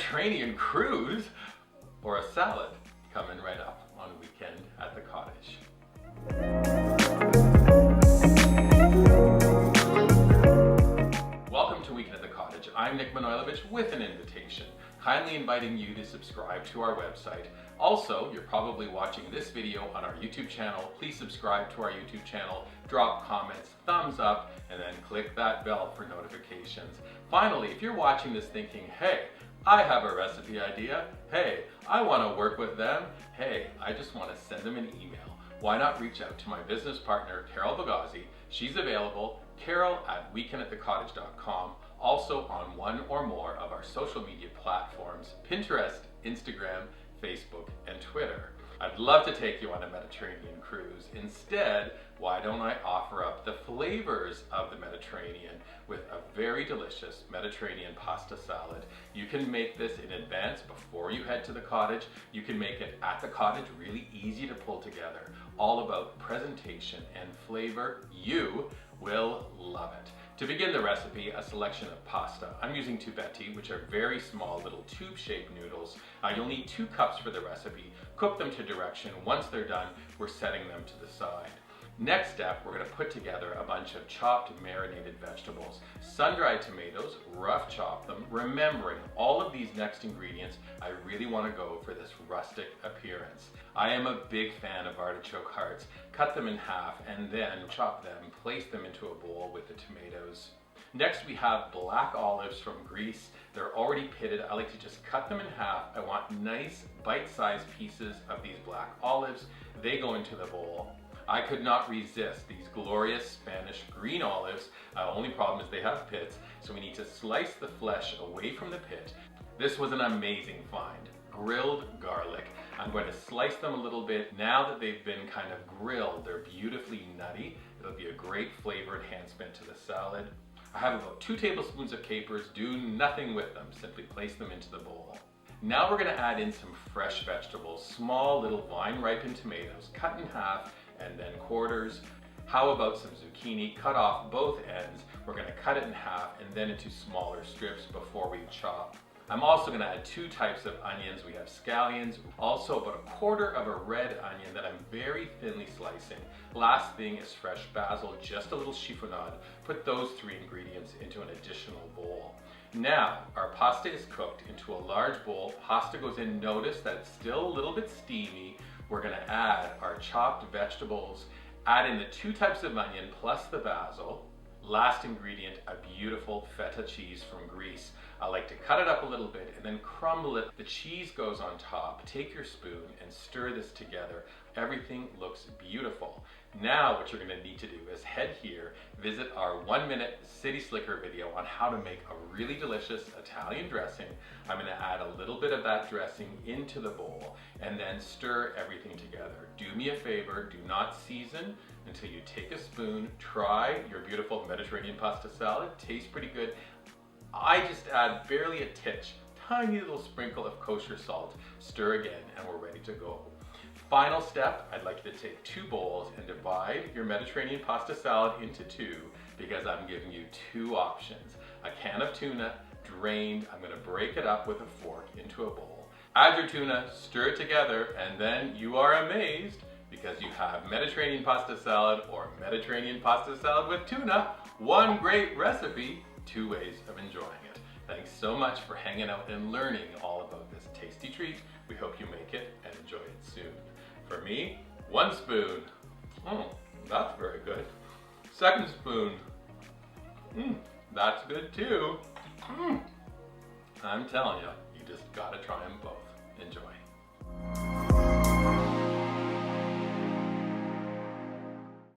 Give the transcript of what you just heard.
Mediterranean cruise or a salad coming right up on Weekend at the Cottage. Welcome to Weekend at the Cottage. I'm Nick Manojlovic with an invitation, kindly inviting you to subscribe to our website. Also, you're probably watching this video on our YouTube channel. Please subscribe to our YouTube channel, drop comments, thumbs up, and then click that bell for notifications. Finally, if you're watching this thinking, hey, I have a recipe idea, hey, I want to work with them, hey, I just want to send them an email, why not reach out to my business partner, Carol Bogazzi. She's available, carol@weekendatthecottage.com, also on one or more of our social media platforms, Pinterest, Instagram, Facebook, and Twitter. I'd love to take you on a Mediterranean cruise. Instead, why don't I offer up the flavors of the Mediterranean with a very delicious Mediterranean pasta salad. You can make this in advance before you head to the cottage. You can make it at the cottage, really easy to pull together. All about presentation and flavor. You will love it. To begin the recipe, a selection of pasta. I'm using tubetti, which are very small little tube-shaped noodles. You'll need 2 cups for the recipe. Cook them to direction. Once they're done, we're setting them to the side. Next step, we're going to put together a bunch of chopped marinated vegetables. Sun-dried tomatoes, rough chop them. Remembering all of these next ingredients, I really want to go for this rustic appearance. I am a big fan of artichoke hearts. Cut them in half and then chop them, place them into a bowl with the tomatoes. Next we have black olives from Greece. They're already pitted. I like to just cut them in half. I want nice bite-sized pieces of these black olives. They go into the bowl. I could not resist these glorious Spanish green olives. Only problem is they have pits, so we need to slice the flesh away from the pit. This was an amazing find. Grilled garlic. I'm going to slice them a little bit. Now that they've been kind of grilled, they're beautifully nutty. It'll be a great flavor enhancement to the salad. I have about 2 tablespoons of capers. Do nothing with them, simply place them into the bowl. Now we're going to add in some fresh vegetables, small little vine-ripened tomatoes, cut in half and then quarters. How about some zucchini? Cut off both ends. We're going to cut it in half and then into smaller strips before we chop. I'm also going to add 2 types of onions. We have scallions, also about 1/4 of a red onion that I'm very thinly slicing. Last thing is fresh basil, just a little chiffonade. Put those 3 ingredients into an additional bowl. Now, our pasta is cooked into a large bowl. Pasta goes in. Notice that it's still a little bit steamy. We're going to add our chopped vegetables, add in the 2 types of onion plus the basil. Last ingredient, a beautiful feta cheese from Greece. I like to cut it up a little bit and then crumble it. The cheese goes on top. Take your spoon and stir this together. Everything looks beautiful. Now what you're going to need to do is head here, visit our 1-minute City Slicker video on how to make a really delicious Italian dressing. I'm going to add a little bit of that dressing into the bowl and then stir everything together. Do me a favor, do not season until you take a spoon. Try your beautiful Mediterranean pasta salad. Tastes pretty good. I just add barely a titch, tiny little sprinkle of kosher salt. Stir again and we're ready to go. Final step, I'd like you to take 2 bowls and divide your Mediterranean pasta salad into 2 because I'm giving you 2 options. A can of tuna, drained. I'm going to break it up with a fork into a bowl. Add your tuna, stir it together, and then you are amazed because you have Mediterranean pasta salad or Mediterranean pasta salad with tuna. One great recipe, 2 ways of enjoying it. Thanks so much for hanging out and learning all about this tasty treat. We hope you make it and enjoy it soon. For me, 1 spoon. That's very good. 2nd spoon. That's good too. I'm telling you, you just gotta try them both. Enjoy.